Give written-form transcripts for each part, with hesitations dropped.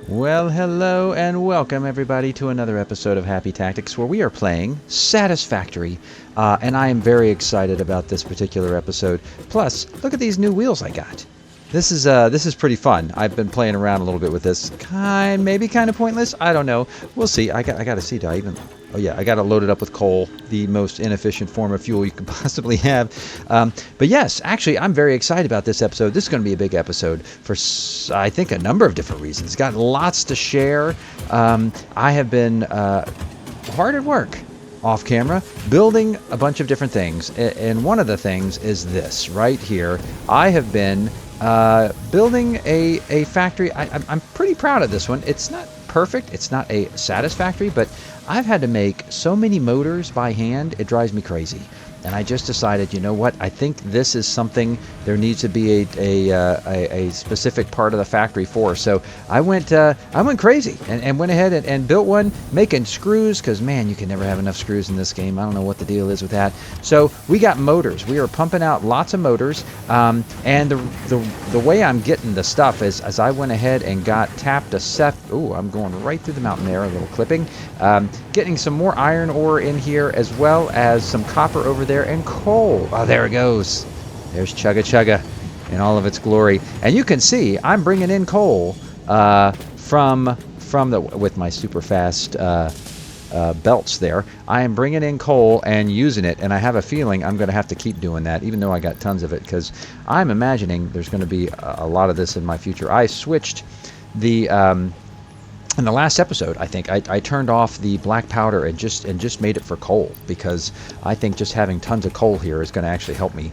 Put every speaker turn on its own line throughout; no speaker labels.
Well, hello and welcome everybody to another episode of Happy Tactics where we are playing Satisfactory. And I am very excited about this particular episode. Plus, look at these new wheels I got. This is pretty fun. I've been playing around a little bit with this. Maybe kind of pointless. I don't know. We'll see. I got to see. Oh yeah, I got to load it up with coal, the most inefficient form of fuel you could possibly have. But yes, actually, I'm very excited about this episode. This is going to be a big episode for, I think, a number of different reasons. It's got lots to share. I have been hard at work off camera, building a bunch of different things. And one of the things is this right here. I have been building a factory. I'm pretty proud of this one. It's not perfect. It's not a satisfactory, but I've had to make so many motors by hand, it drives me crazy. And I just decided, you know what? I think this is something there needs to be a specific part of the factory for. So I went crazy and went ahead and built one, making screws, because man, you can never have enough screws in this game. I don't know what the deal is with that. So we got motors. We are pumping out lots of motors. And the way I'm getting the stuff is as I went ahead and tapped a set. Ooh, I'm going right through the mountain there. A little clipping. Getting some more iron ore in here as well as some copper over there. And coal. Oh, there it goes. There's Chugga Chugga in all of its glory. And you can see I'm bringing in coal with my super fast belts there. I am bringing in coal and using it, and I have a feeling I'm going to have to keep doing that, even though I got tons of it, because I'm imagining there's going to be a lot of this in my future. I switched the in the last episode, I think I turned off the black powder and just made it for coal, because I think just having tons of coal here is going to actually help me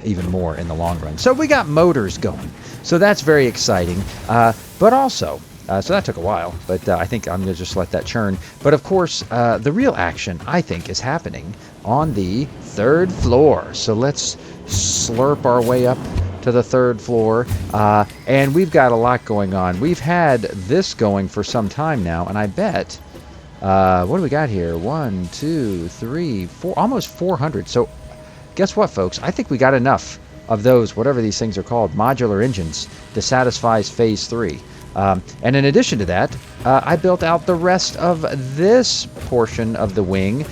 even more in the long run. So we got motors going, so that's very exciting. But also, so that took a while, but I think I'm going to just let that churn. But of course, the real action I think is happening on the third floor. So let's slurp our way up to the third floor, and we've got a lot going on. We've had this going for some time now, and I bet what do we got here? 1, 2, 3, 4, almost 400. So guess what, folks? I think we got enough of those, whatever these things are called, modular engines, to satisfy phase 3. And in addition to that, I built out the rest of this portion of the wing,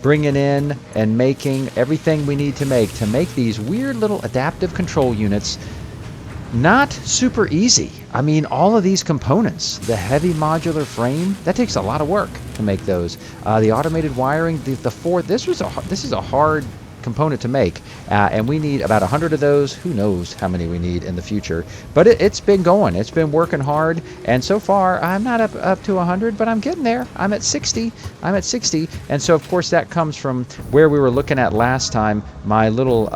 bringing in and making everything we need to make these weird little adaptive control units. Not super easy. I mean, all of these components, the heavy modular frame, that takes a lot of work to make those. The automated wiring, this is a hard component to make, and we need about 100 of those. Who knows how many we need in the future, but it's been going, it's been working hard, and so far I'm not up to 100, but I'm getting there. I'm at 60. And so of course that comes from where we were looking at last time, my little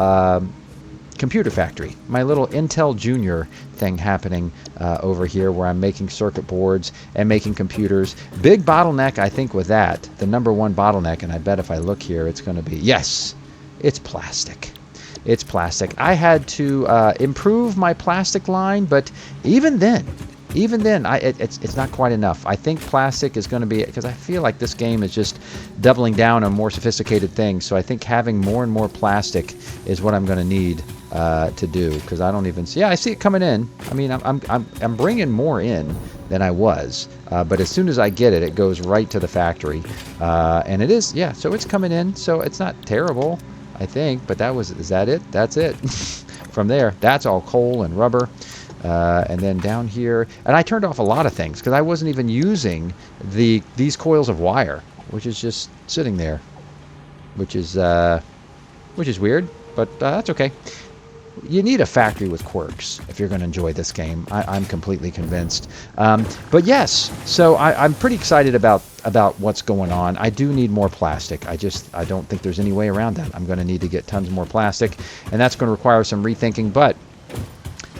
computer factory, my little Intel Junior thing happening over here, where I'm making circuit boards and making computers. Big bottleneck, I think, with that, the number one bottleneck, and I bet if I look here it's going to be, yes, it's plastic. It's plastic. I had to improve my plastic line, but even then, it's not quite enough. I think plastic is going to be, because I feel like this game is just doubling down on more sophisticated things. So I think having more and more plastic is what I'm going to need to do, because I don't even see. Yeah, I see it coming in. I mean, I'm bringing more in than I was, but as soon as I get it, it goes right to the factory, and it is, yeah. So it's coming in. So it's not terrible, I think, but is that it? That's it. From there, that's all coal and rubber. And then down here, and I turned off a lot of things because I wasn't even using these coils of wire, which is just sitting there, which is weird, but that's okay. You need a factory with quirks if you're going to enjoy this game. I'm completely convinced. But yes, so I'm pretty excited about what's going on. I do need more plastic. I don't think there's any way around that. I'm going to need to get tons more plastic, and that's going to require some rethinking. But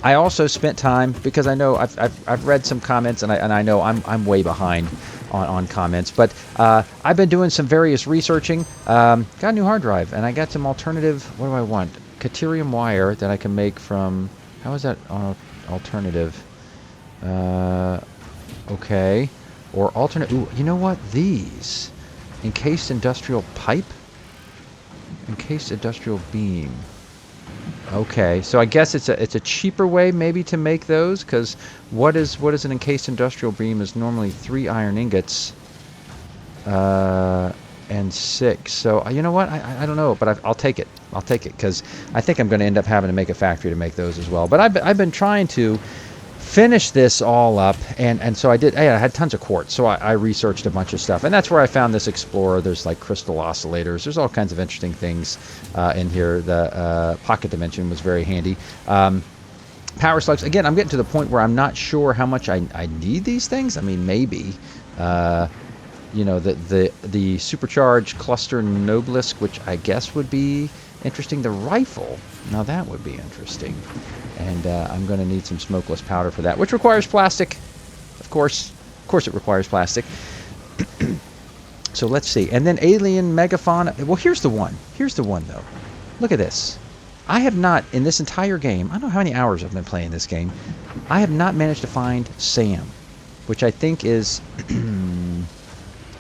I also spent time, because I know I've read some comments, and I know I'm way behind on comments, but I've been doing some various researching. Got a new hard drive, and I got some alternative. What do I want? Caterium wire that I can make from. How is that alternative? Okay, or alternate. Ooh, you know what? These encased industrial pipe, encased industrial beam. Okay, so I guess it's a cheaper way maybe to make those, because what is an encased industrial beam is normally 3 iron ingots and 6. So you know what? I don't know, but I'll take it. I'll take it, because I think I'm going to end up having to make a factory to make those as well. But I've been trying to finish this all up, and so I did. Hey, I had tons of quartz, so I researched a bunch of stuff, and that's where I found this explorer. There's like crystal oscillators. There's all kinds of interesting things in here. The pocket dimension was very handy. Power slugs. Again, I'm getting to the point where I'm not sure how much I need these things. I mean, maybe. You know, the supercharged cluster noblisk, which I guess would be interesting. The rifle, now that would be interesting. And I'm going to need some smokeless powder for that, which requires plastic. Of course it requires plastic. So let's see. And then alien megafauna. Well, here's the one. Here's the one, though. Look at this. I have not, in this entire game, I don't know how many hours I've been playing this game, I have not managed to find Sam, which I think is,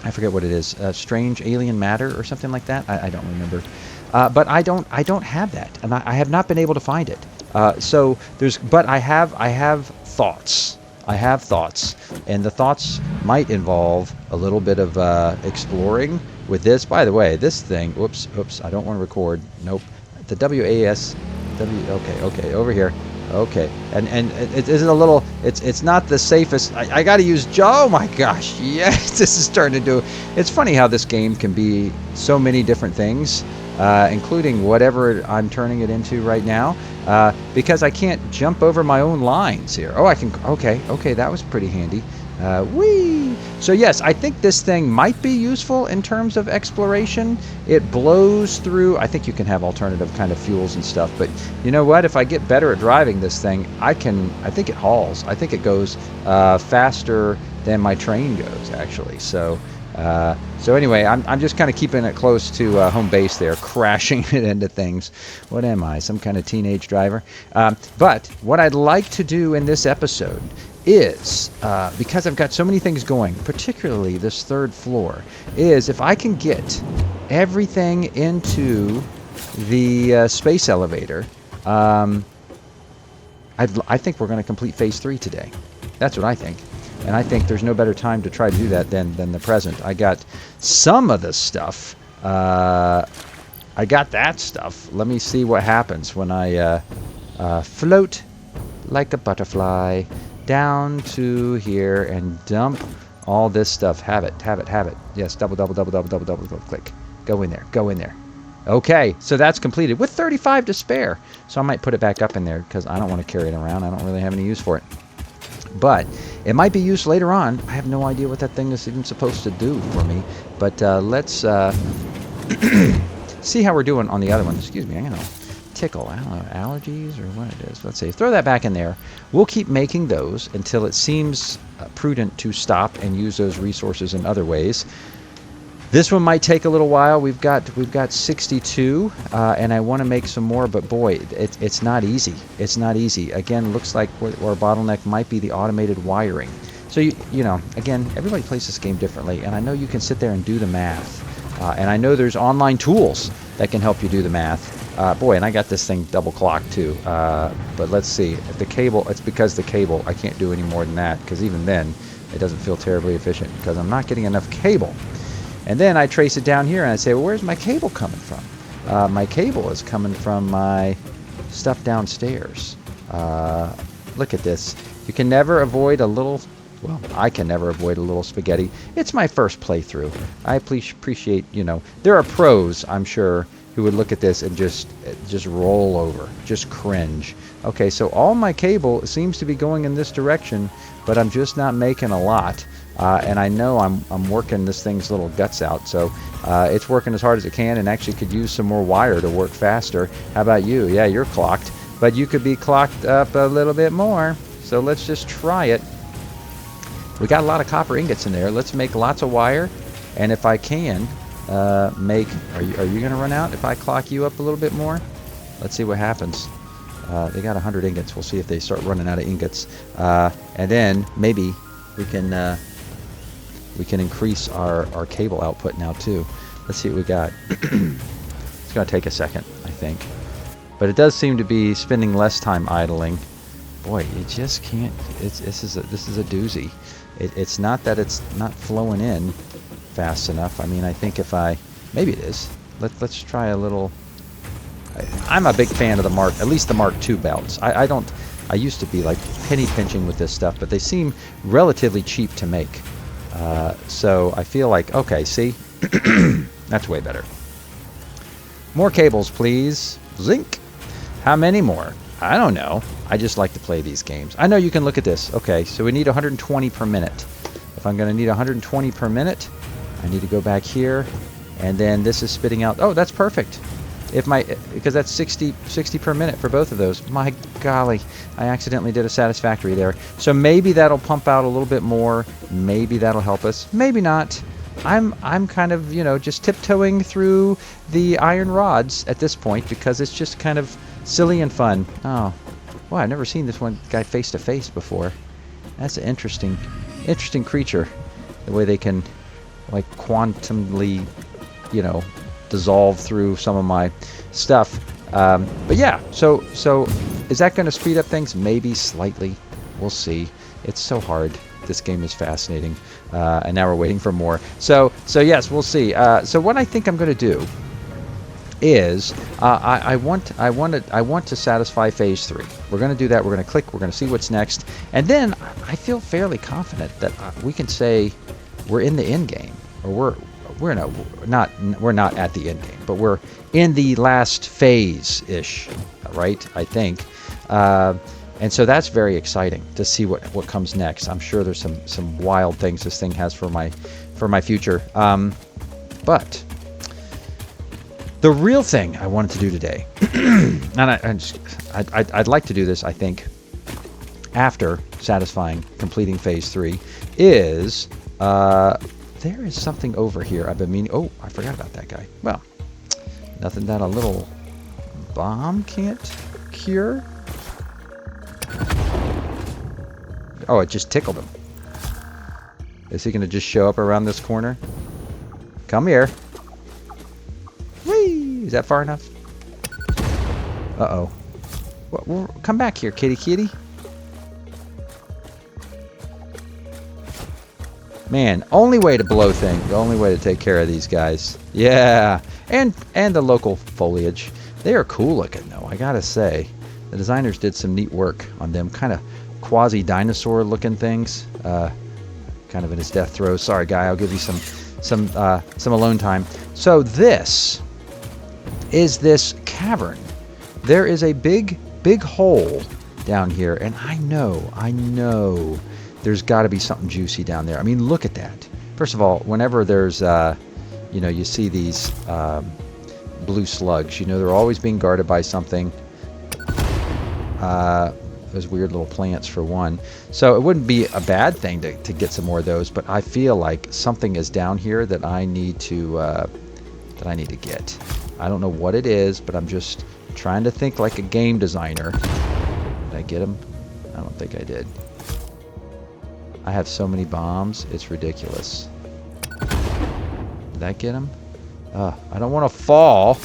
I forget what it is, strange alien matter or something like that. I don't remember. But I don't have that, and I have not been able to find it. So there's, but I have thoughts. I have thoughts, and the thoughts might involve a little bit of exploring with this. By the way, this thing. Oops. I don't want to record. Nope. The WASW. Okay. Over here. Okay. And it isn't a little. It's not the safest. I got to use. Oh my gosh. Yes, this is starting to do. It's funny how this game can be so many different things. Including whatever I'm turning it into right now, because I can't jump over my own lines here. Oh, I can. Okay, that was pretty handy. Whee! So yes, I think this thing might be useful in terms of exploration. It blows through. I think you can have alternative kind of fuels and stuff, but you know what? If I get better at driving this thing, I think it hauls. I think it goes faster than my train goes, actually. So anyway, I'm just kind of keeping it close to home base there, crashing it into things. What am I, some kind of teenage driver? But what I'd like to do in this episode is, because I've got so many things going, particularly this third floor, is if I can get everything into the space elevator, I think we're going to complete Phase 3 today. That's what I think. And I think there's no better time to try to do that than the present. I got some of the stuff. I got that stuff. Let me see what happens when I float like a butterfly down to here and dump all this stuff. Have it. Yes, double, click. Go in there. Okay, so that's completed with 35 to spare. So I might put it back up in there because I don't want to carry it around. I don't really have any use for it. But it might be used later on. I have no idea what that thing is even supposed to do for me. But let's see how we're doing on the other one. Excuse me, I'm going to tickle. I don't know, allergies or what it is. Let's see. Throw that back in there. We'll keep making those until it seems prudent to stop and use those resources in other ways. This one might take a little while. We've got 62, and I want to make some more, but boy, it's not easy. It's not easy. Again, looks like our bottleneck might be the automated wiring. So you know, again, everybody plays this game differently, and I know you can sit there and do the math, and I know there's online tools that can help you do the math. Boy, and I got this thing double clocked too. But let's see. If the cable, it's because the cable. I can't do any more than that because even then, it doesn't feel terribly efficient because I'm not getting enough cable. And then I trace it down here and I say, well, where's my cable coming from? My cable is coming from my stuff downstairs. Look at this. You can never avoid a little, well, I can never avoid a little spaghetti. It's my first playthrough. I appreciate, you know, there are pros, I'm sure, who would look at this and just roll over, just cringe. Okay, so all my cable seems to be going in this direction, but I'm just not making a lot. And I know I'm working this thing's little guts out, so it's working as hard as it can and actually could use some more wire to work faster. How about you? Yeah, you're clocked, but you could be clocked up a little bit more. So let's just try it. We got a lot of copper ingots in there. Let's make lots of wire, and if I can make, are you going to run out if I clock you up a little bit more? Let's see what happens. They got 100 ingots. We'll see if they start running out of ingots, and then maybe we can increase our cable output now too. Let's see what we got. It's going to take a second, I think. But it does seem to be spending less time idling. Boy, you just can't. This is a doozy. It's not that it's not flowing in fast enough. I mean, I think if maybe it is. Let's try a little. I'm a big fan of at least the Mark II belts. I used to be like penny pinching with this stuff, but they seem relatively cheap to make. So I feel like, okay, see, that's way better. More cables, please. Zinc. How many more? I don't know. I just like to play these games. I know you can look at this. Okay, so we need 120 per minute. If I'm going to need 120 per minute, I need to go back here, and then this is spitting out. Oh, that's perfect. Because that's 60 per minute for both of those. My golly, I accidentally did a satisfactory there. So maybe that'll pump out a little bit more. Maybe that'll help us. Maybe not. I'm kind of, just tiptoeing through the iron rods at this point because it's just kind of silly and fun. Oh, well, I've never seen this one guy face to face before. That's an interesting creature. The way they can, like, quantumly, dissolve through some of my stuff. But yeah, so is that going to speed up things? Maybe slightly. We'll see. It's so hard. This game is fascinating, and now we're waiting for more. So yes, we'll see. So what I think I'm going to do is I want to satisfy phase 3. We're going to do that. We're going to click. We're going to see what's next, and then I feel fairly confident that we can say we're in the end game, or we're not at the end game, but we're in the last phase-ish, right? I think. And so that's very exciting to see what comes next. I'm sure there's some wild things this thing has for my future. But the real thing I wanted to do today, and I'd like to do this, I think, after completing phase 3, is there is something over here I've been meaning. Oh, I forgot about that guy. Well, nothing that a little bomb can't cure. Oh, it just tickled him. Is he going to just show up around this corner? Come here. Whee! Is that far enough? Uh-oh. Come back here, kitty. Man, only way to blow things. The only way to take care of these guys. Yeah. And the local foliage. They are cool looking, though, I gotta say. The designers did some neat work on them. Kind of quasi-dinosaur looking things. Kind of in his death throes. Sorry, guy. I'll give you some alone time. So this is this cavern. There is a big hole down here, and I know there's got to be something juicy down there. I mean, look at that. First of all, whenever there's you see these blue slugs, they're always being guarded by something. Those weird little plants, for one. So it wouldn't be a bad thing to get some more of those, but I feel like something is down here that I need to get. I don't know what it is, but I'm just trying to think like a game designer. Did I get him? I don't think I did. I have so many bombs, it's ridiculous. Did that get him? I don't want to fall.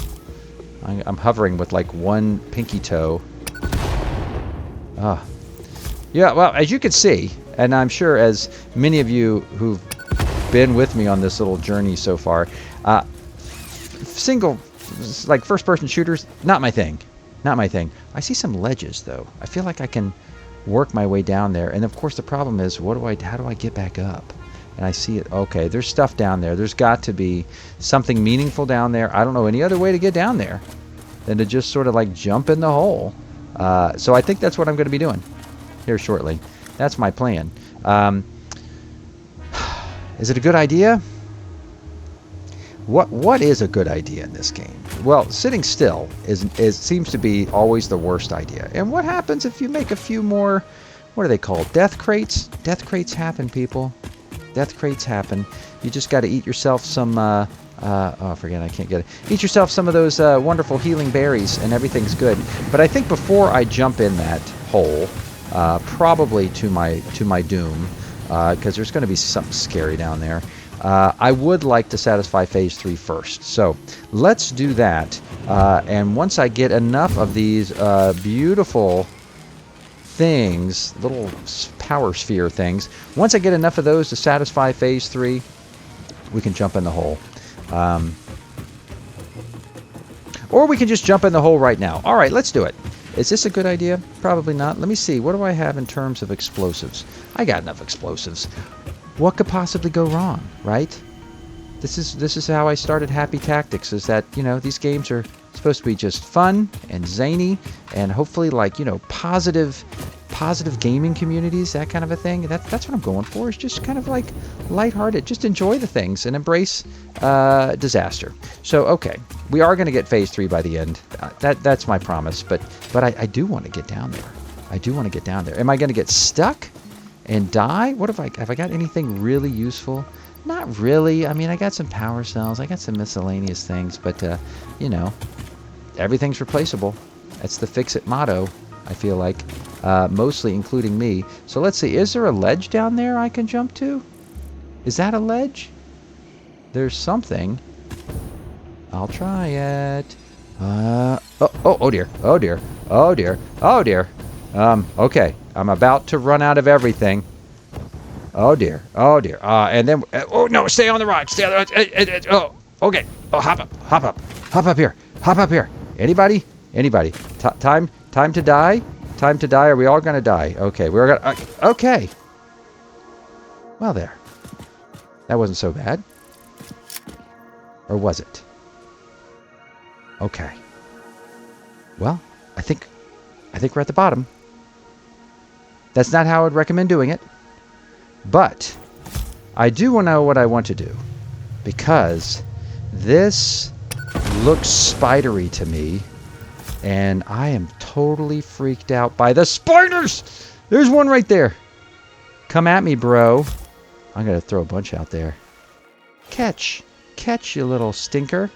I'm hovering with like one pinky toe. Yeah, well, as you can see, and I'm sure as many of you who've been with me on this little journey so far, like first-person shooters, not my thing. I see some ledges, though. I feel like I can work my way down there, and of course the problem is, how do I get back up? And I see it. Okay, there's stuff down there. There's got to be something meaningful down there. I don't know any other way to get down there than to just sort of like jump in the hole. So I think that's what I'm going to be doing here shortly. That's my plan. Is it a good idea? What is a good idea in this game? Well, sitting still seems to be always the worst idea. And what happens if you make a few more? What are they called? Death crates. Death crates happen, people. Death crates happen. You just got to eat yourself some. I can't get it. Eat yourself some of those wonderful healing berries, and everything's good. But I think before I jump in that hole, probably to my doom, because there's going to be something scary down there. I would like to satisfy phase 3 first. So let's do that. And once I get enough of these beautiful things, little power sphere things, once I get enough of those to satisfy phase 3, we can jump in the hole. Or we can just jump in the hole right now. All right, let's do it. Is this a good idea? Probably not. Let me see. What do I have in terms of explosives? I got enough explosives. What could possibly go wrong, right? This is how I started Happy Tactics, is that, you know, these games are supposed to be just fun and zany and hopefully, like, you know, positive gaming communities, that kind of a thing. That's what I'm going for, is just kind of like lighthearted, just enjoy the things and embrace disaster. So, okay, we are going to get phase 3 by the end. That's my promise, but I do want to get down there. I do want to get down there. Am I going to get stuck and die? What have I got anything really useful? Not really. I mean, I got some power cells. I got some miscellaneous things, but you know, everything's replaceable. That's the fix-it motto, I feel like, mostly including me. So let's see. Is there a ledge down there I can jump to? Is that a ledge? There's something. I'll try it. Oh dear. Oh dear. Oh dear. Oh dear. Okay. I'm about to run out of everything. Oh dear. Oh dear. And then, oh no, stay on the rock. Stay on the rock. Oh, okay. Oh, hop up. Hop up. Hop up here. Hop up here. Anybody? Anybody? Time to die? Time to die? Are we all going to die? Okay. We're going to, okay. Well, there. That wasn't so bad. Or was it? Okay. Well, I think we're at the bottom. That's not how I would recommend doing it. But I do know what I want to do, because this looks spidery to me, and I am totally freaked out by the spiders. There's one right there. Come at me, bro. I'm going to throw a bunch out there. Catch, you little stinker.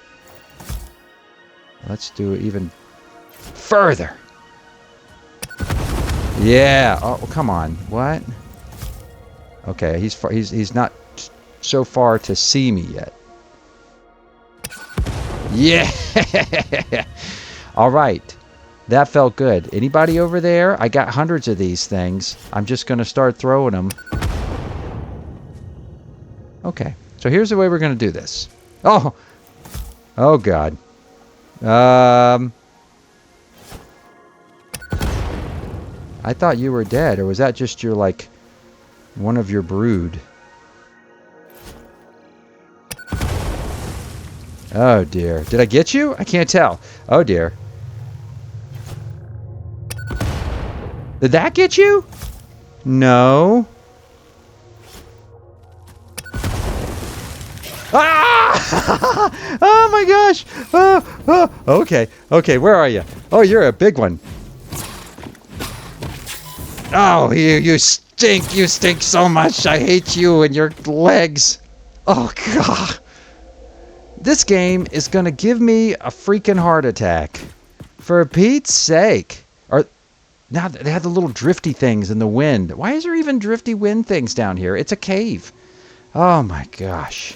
Let's do it even further. Yeah. Oh, come on. What? Okay, he's not so far to see me yet. Yeah. All right. That felt good. Anybody over there? I got hundreds of these things. I'm just going to start throwing them. Okay. So here's the way we're going to do this. Oh. Oh God. I thought you were dead, or was that just your, like, one of your brood? Oh dear. Did I get you? I can't tell. Oh dear. Did that get you? No. Ah! Oh my gosh. Okay. Okay, where are you? Oh, you're a big one. Oh, you stink. You stink so much. I hate you and your legs. Oh, God. This game is going to give me a freaking heart attack. For Pete's sake. Or now they have the little drifty things in the wind. Why is there even drifty wind things down here? It's a cave. Oh, my gosh.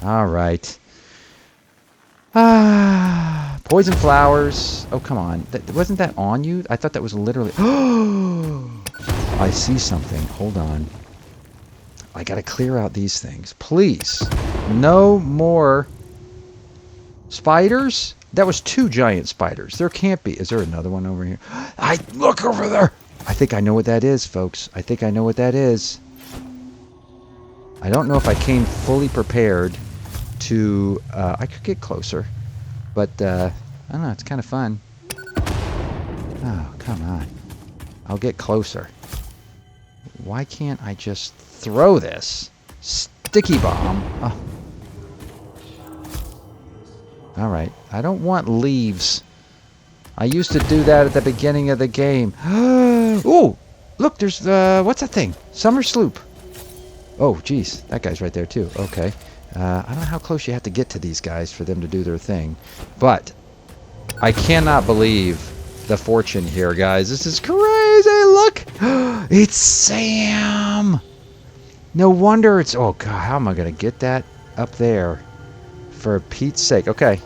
All right. Poison flowers. Oh, come on. Wasn't that on you? I thought that was literally... Oh! I see something. Hold on. I gotta clear out these things. Please. No more spiders? That was 2 giant spiders. There can't be. Is there another one over here? Look over there! I think I know what that is, folks. I think I know what that is. I don't know if I came fully prepared to... I could get closer. But, I don't know. It's kind of fun. Oh, come on. I'll get closer. Why can't I just throw this? Sticky bomb. Oh. Alright. I don't want leaves. I used to do that at the beginning of the game. Oh! Look, there's what's that thing? Summer sloop. Oh, geez. That guy's right there, too. Okay. I don't know how close you have to get to these guys for them to do their thing. But I cannot believe the fortune here, guys. This is crazy. Look. It's Sam. No wonder it's... Oh, God, how am I going to get that up there? For Pete's sake. Okay.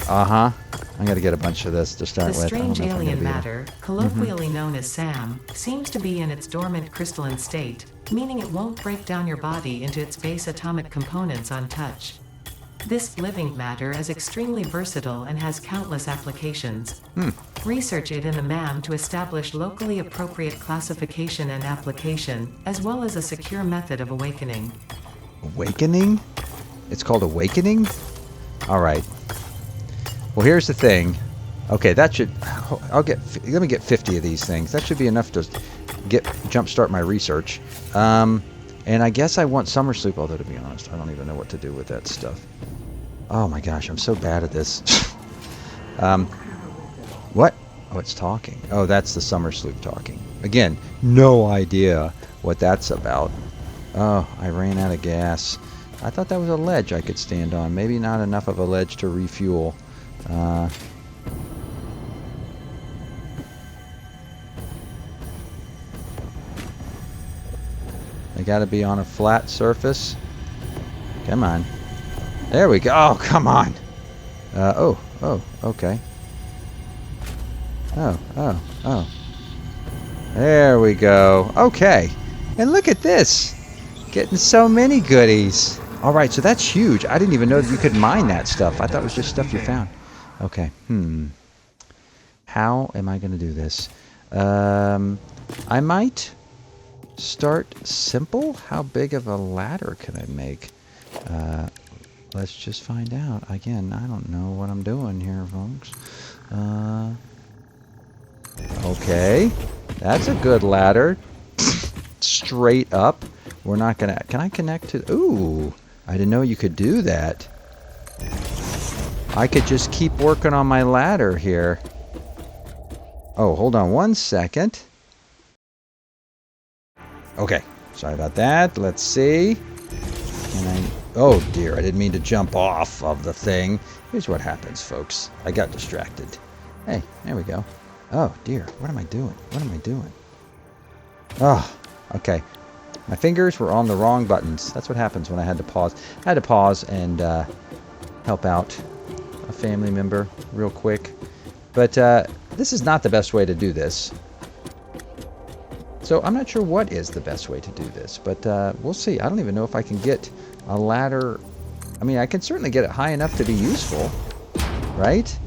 Uh-huh. I'm going to get a bunch of this to start
The
with.
strange alien
Be
matter, colloquially known as SAM, seems to be in its dormant crystalline state, meaning it won't break down your body into its base atomic components on touch. This living matter is extremely versatile and has countless applications. Research it in the MAM to establish locally appropriate classification and application, as well as a secure method of awakening.
Awakening? It's called awakening? All right. Well, here's the thing. Okay, that should... Let me get 50 of these things. That should be enough to jumpstart my research. And I guess I want summer sleep, although to be honest, I don't even know what to do with that stuff. Oh my gosh, I'm so bad at this. What? Oh, it's talking. Oh, that's the summer sloop talking. Again, no idea what that's about. Oh, I ran out of gas. I thought that was a ledge I could stand on. Maybe not enough of a ledge to refuel. They got to be on a flat surface. Come on. There we go. Oh, come on. Oh, okay. Oh. There we go. Okay. And look at this. Getting so many goodies. All right, so that's huge. I didn't even know that you could mine that stuff. I thought it was just stuff you found. Okay. How am I going to do this? I might start simple. How big of a ladder can I make? Let's just find out. Again, I don't know what I'm doing here, folks. Okay. That's a good ladder. Straight up. We're not gonna... Can I connect to... Ooh. I didn't know you could do that. I could just keep working on my ladder here. Oh, hold on one second. Okay. Sorry about that. Let's see. Can I... Oh dear, I didn't mean to jump off of the thing. Here's what happens, folks. I got distracted. Hey, there we go. Oh dear, what am I doing? What am I doing? Oh, okay. My fingers were on the wrong buttons. That's what happens when I had to pause. I had to pause and help out a family member real quick. But this is not the best way to do this. So I'm not sure what is the best way to do this, but we'll see. I don't even know if I can get a ladder. I mean, I can certainly get it high enough to be useful, right?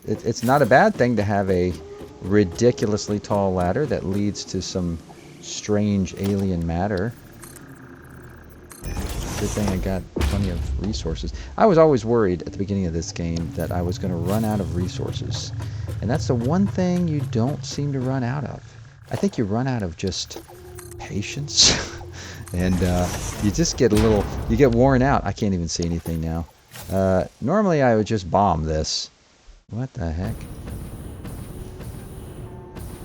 It's not a bad thing to have a ridiculously tall ladder that leads to some strange alien matter. Good thing I got plenty of resources. I was always worried at the beginning of this game that I was going to run out of resources. And that's the one thing you don't seem to run out of. I think you run out of just patience. And you just get you get worn out. I can't even see anything now. Normally I would just bomb this. What the heck?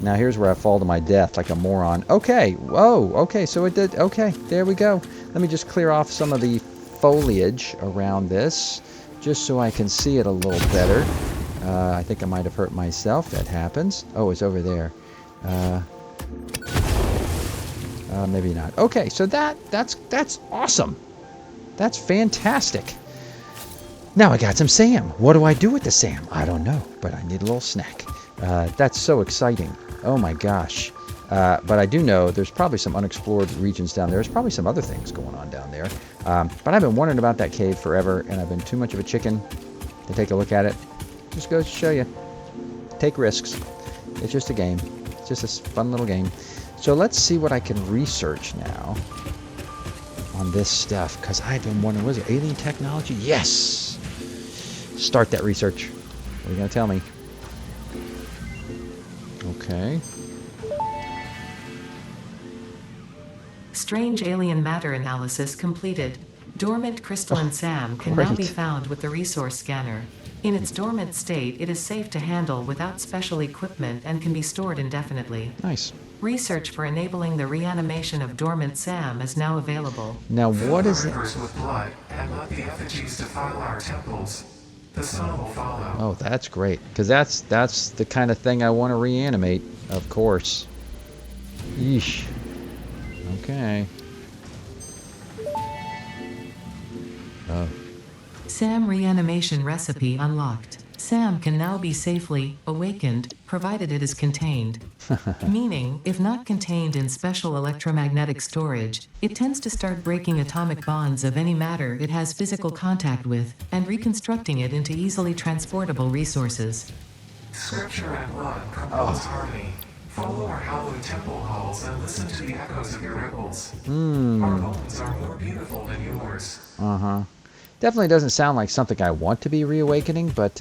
Now here's where I fall to my death like a moron. Okay, whoa, okay, so it did, okay, there we go. Let me just clear off some of the foliage around this, just so I can see it a little better. I think I might have hurt myself, that happens. Oh, it's over there. Maybe not. Okay, so that's awesome. That's fantastic. Now I got some Sam. What do I do with the Sam? I don't know, but I need a little snack. That's so exciting. Oh my gosh. But I do know there's probably some unexplored regions down there. There's probably some other things going on down there. But I've been wondering about that cave forever, and I've been too much of a chicken to take a look at it. Just goes to show you. Take risks. It's just a game. It's just a fun little game. So let's see what I can research now on this stuff, because I've been wondering, was it alien technology? Yes! Start that research. What are you going to tell me? Okay.
Strange alien matter analysis completed. Dormant crystalline SAM can now be found with the resource scanner. In its dormant state, it is safe to handle without special equipment and can be stored indefinitely.
Nice.
Research for enabling the reanimation of dormant SAM is now available.
Now what is it?
With blood and let the effigies defile our temples. The sun will follow.
Oh, that's great, because that's the kind of thing I want to reanimate, of course. Yeesh. Okay. Oh.
Sam reanimation recipe unlocked. Sam can now be safely awakened, provided it is contained. Meaning, if not contained in special electromagnetic storage, it tends to start breaking atomic bonds of any matter it has physical contact with, and reconstructing it into easily transportable resources.
Scripture and blood compose harmony. Follow our hallowed temple halls and listen to the echoes of your ripples. Our bones are more beautiful than yours.
Uh-huh. Definitely doesn't sound like something I want to be reawakening, but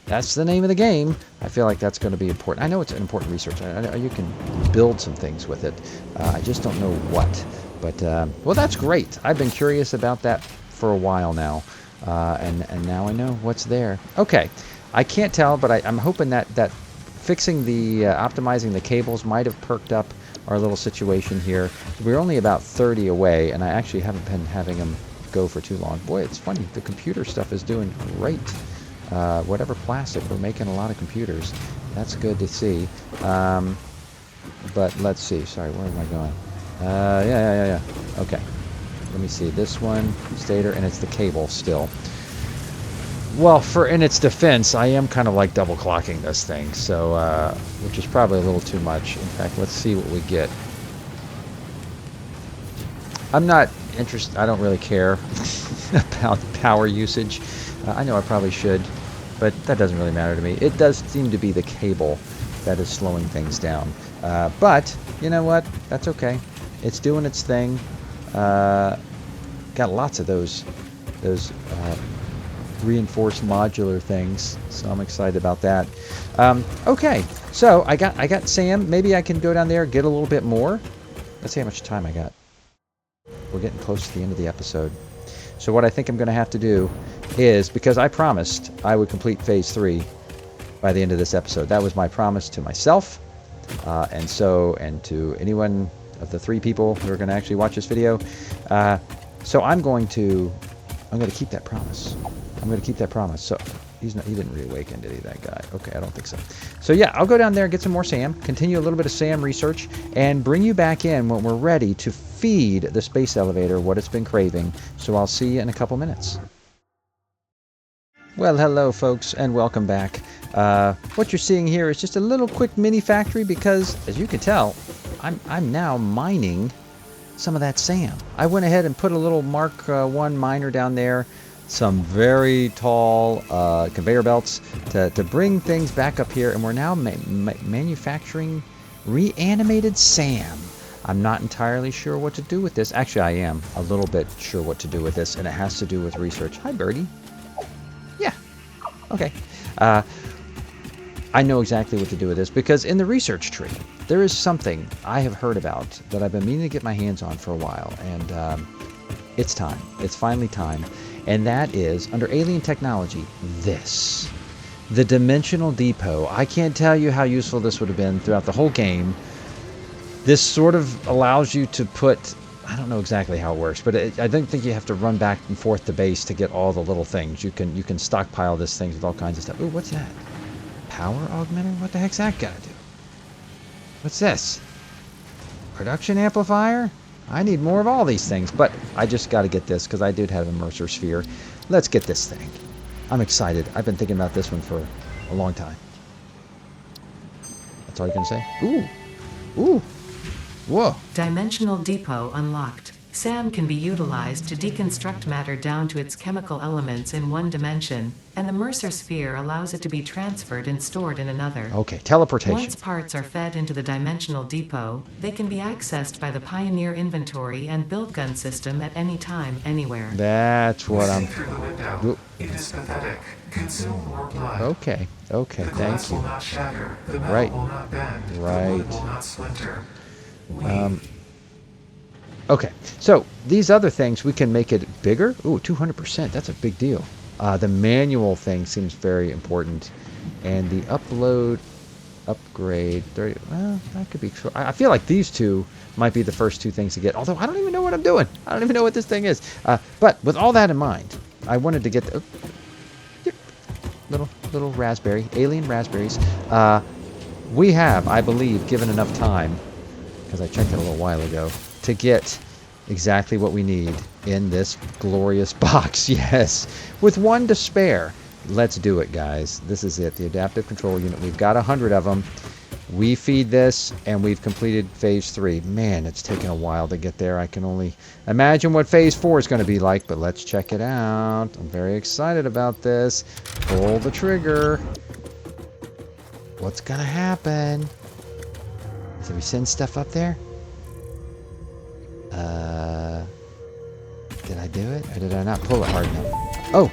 that's the name of the game. I feel like that's going to be important. I know it's an important research. I know you can build some things with it. I just don't know what. But, well, that's great. I've been curious about that for a while now, and now I know what's there. Okay. I can't tell, but I'm hoping that fixing the, optimizing the cables might have perked up our little situation here. We're only about 30 away, and I actually haven't been having them go for too long. Boy, it's funny. The computer stuff is doing great. Whatever plastic, we're making a lot of computers. That's good to see. But let's see. Sorry, where am I going? Yeah. Okay. Let me see. This one, stator, and it's the cable still. Well, in its defense, I am kind of like double clocking this thing, so which is probably a little too much. In fact, let's see what we get. I'm not interested. I don't really care about power usage. I know I probably should, but that doesn't really matter to me. It does seem to be the cable that is slowing things down. But you know what? That's okay. It's doing its thing. Got lots of those reinforced modular things, so I'm excited about that. Okay, so I got Sam. Maybe I can go down there, get a little bit more. Let's see how much time I got. We're getting close to the end of the episode. So what I think I'm going to have to do is, because I promised I would complete Phase 3 by the end of this episode. That was my promise to myself, and to anyone of the 3 people who are going to actually watch this video. So I'm going to keep that promise. I'm going to keep that promise. So he didn't reawaken, did he, that guy? Okay, I don't think so. So yeah, I'll go down there and get some more Sam, continue a little bit of Sam research, and bring you back in when we're ready to feed the space elevator what it's been craving. So I'll see you in a couple minutes. Well, hello folks, and welcome back. What you're seeing here is just a little quick mini factory because, as you can tell, I'm now mining some of that Sam. I went ahead and put a little Mark 1 miner down there, some very tall conveyor belts to bring things back up here, and we're now manufacturing reanimated Sam. I'm not entirely sure what to do with this. Actually, I am a little bit sure what to do with this, and it has to do with research. Hi, Birdie. Yeah. Okay. I know exactly what to do with this, because in the research tree, there is something I have heard about that I've been meaning to get my hands on for a while, and it's time. It's finally time. And that is, under alien technology, this. The Dimensional Depot. I can't tell you how useful this would have been throughout the whole game. This sort of allows you to put, I don't know exactly how it works, but I don't think you have to run back and forth to base to get all the little things. You can stockpile this thing with all kinds of stuff. Ooh, what's that? Power augmenter? What the heck's that got to do? What's this? Production amplifier? I need more of all these things, but I just got to get this because I did have a Mercer Sphere. Let's get this thing. I'm excited. I've been thinking about this one for a long time. That's all you can say? Ooh. Ooh. Whoa.
Dimensional Depot unlocked. Sam can be utilized to deconstruct matter down to its chemical elements in one dimension, and the Mercer Sphere allows it to be transferred and stored in another.
Okay, teleportation.
Once parts are fed into the Dimensional Depot, they can be accessed by the Pioneer inventory and build gun system at any time, anywhere.
That's what I'm...
Through the window. It is pathetic. Consume more blood.
Okay,
The
thank
glass
you.
will not shatter. The metal
Right.
will not bend.
Right.
The wood will not splinter.
Okay, so these other things, we can make it bigger. Ooh, 200%, that's a big deal. The manual thing seems very important. And the upgrade, 30, well, that could be, I feel like these two might be the first 2 things to get, although I don't even know what I'm doing. I don't even know what this thing is. But with all that in mind, I wanted to get the, little raspberry, alien raspberries. We have, I believe, given enough time, because I checked it a little while ago, to get exactly what we need in this glorious box. Yes, with one to spare. Let's do it, guys. This is it, the adaptive control unit. We've got 100 of them. We feed this, and we've completed phase 3. Man, it's taken a while to get there. I can only imagine what phase 4 is going to be like, but let's check it out. I'm very excited about this. Pull the trigger. What's going to happen? Did we send stuff up there? Did I do it, or did I not pull it hard enough? Oh!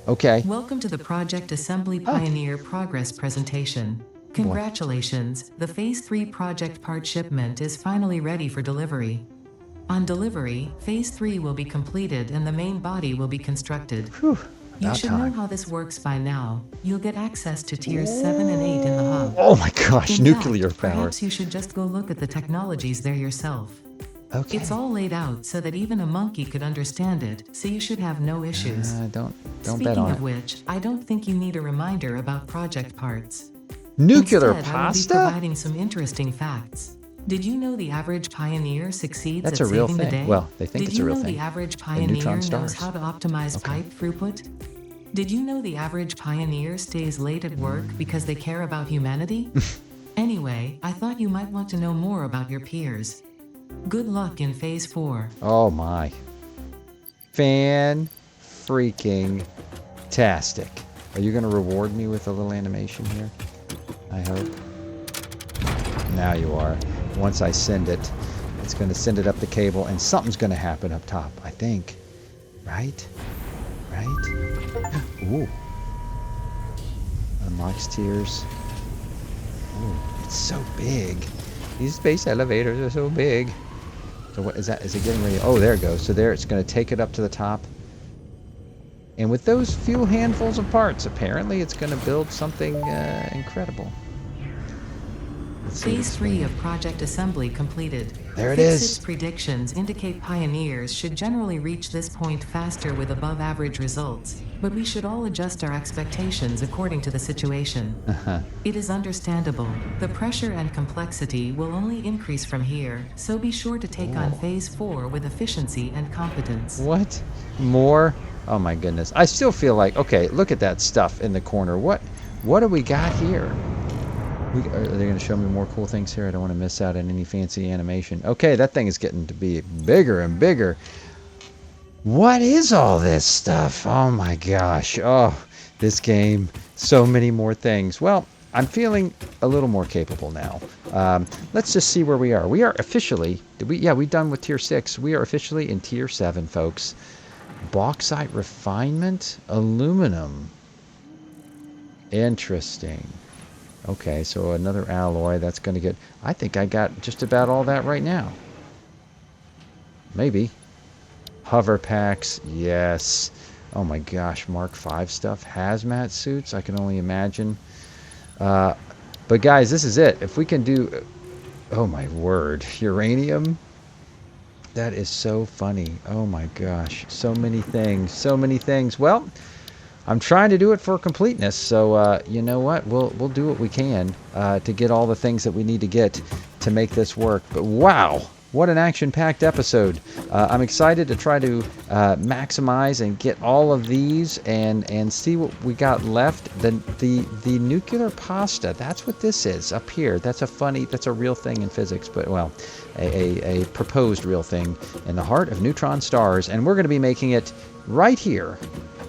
Okay.
Welcome to the Project Assembly Pioneer Progress presentation. Congratulations, the Phase 3 project part shipment is finally ready for delivery. On delivery, Phase 3 will be completed and the main body will be constructed.
Whew,
You should know how this works by now. You'll get access to tiers 7 and 8 in the hub.
Oh my gosh,
In
nuclear
fact,
power.
Perhaps you should just go look at the technologies there yourself.
Okay.
It's all laid out so that even a monkey could understand it, so you should have no issues.
Don't
Speaking
bet on
of
it.
which, I don't think you need a reminder about project parts.
Nuclear
Instead, I will be
pasta?
providing some interesting facts. Did you know the average pioneer succeeds
That's
at
a real
saving the
thing.
day?
Well, they think it's a real
Did you know
thing.
the average
In
pioneer
neutron
knows
stars.
how to optimize pipe throughput? Did you know the average pioneer stays late at work because they care about humanity? Anyway, I thought you might want to know more about your peers. Good luck in Phase 4.
Oh my. Fan freaking tastic. Are you going to reward me with a little animation here? I hope. Now you are. Once I send it, it's going to send it up the cable and something's going to happen up top, I think. Right? Right? Ooh. Unlocks tiers. Ooh, it's so big. These space elevators are so big. So what is that? Is it getting ready? Oh, there it goes. So there, it's going to take it up to the top. And with those few handfuls of parts, apparently it's going to build something incredible. Let's see
Phase
this
3
way.
of Project Assembly completed.
There it
Fixit's
is.
predictions indicate pioneers should generally reach this point faster with above-average results, but we should all adjust our expectations according to the situation. It is understandable. The pressure and complexity will only increase from here, so be sure to take on Phase 4 with efficiency and competence.
What? More? Oh my goodness. I still feel like, okay, look at that stuff in the corner. What do we got here? Are they going to show me more cool things here? I don't want to miss out on any fancy animation. Okay, that thing is getting to be bigger and bigger. What is all this stuff? Oh my gosh. Oh, this game. So many more things. Well, I'm feeling a little more capable now. Let's just see where we are. We are officially, we're done with tier 6. We are officially in tier 7, folks. Bauxite refinement, aluminum. Interesting. Okay, so another alloy, that's going to get... I think I got just about all that right now. Maybe. Hover packs, yes. Oh my gosh, Mark V stuff. Hazmat suits, I can only imagine. But guys, this is it. If we can do... Oh my word. Uranium? That is so funny. Oh my gosh. So many things. So many things. Well... I'm trying to do it for completeness, so you know what? We'll do what we can to get all the things that we need to get to make this work. But wow, what an action-packed episode! I'm excited to try to maximize and get all of these and see what we got left. The nuclear pasta. That's what this is up here. That's a real thing in physics, but well, a proposed real thing in the heart of neutron stars, and we're going to be making it right here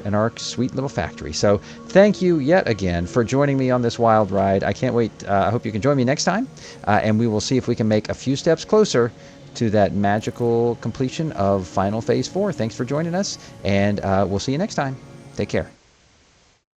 in our sweet little factory. So thank you yet again for joining me on this wild ride. I can't wait. I hope you can join me next time, and we will see if we can make a few steps closer to that magical completion of Final Phase 4. Thanks for joining us, and we'll see you next time. Take care.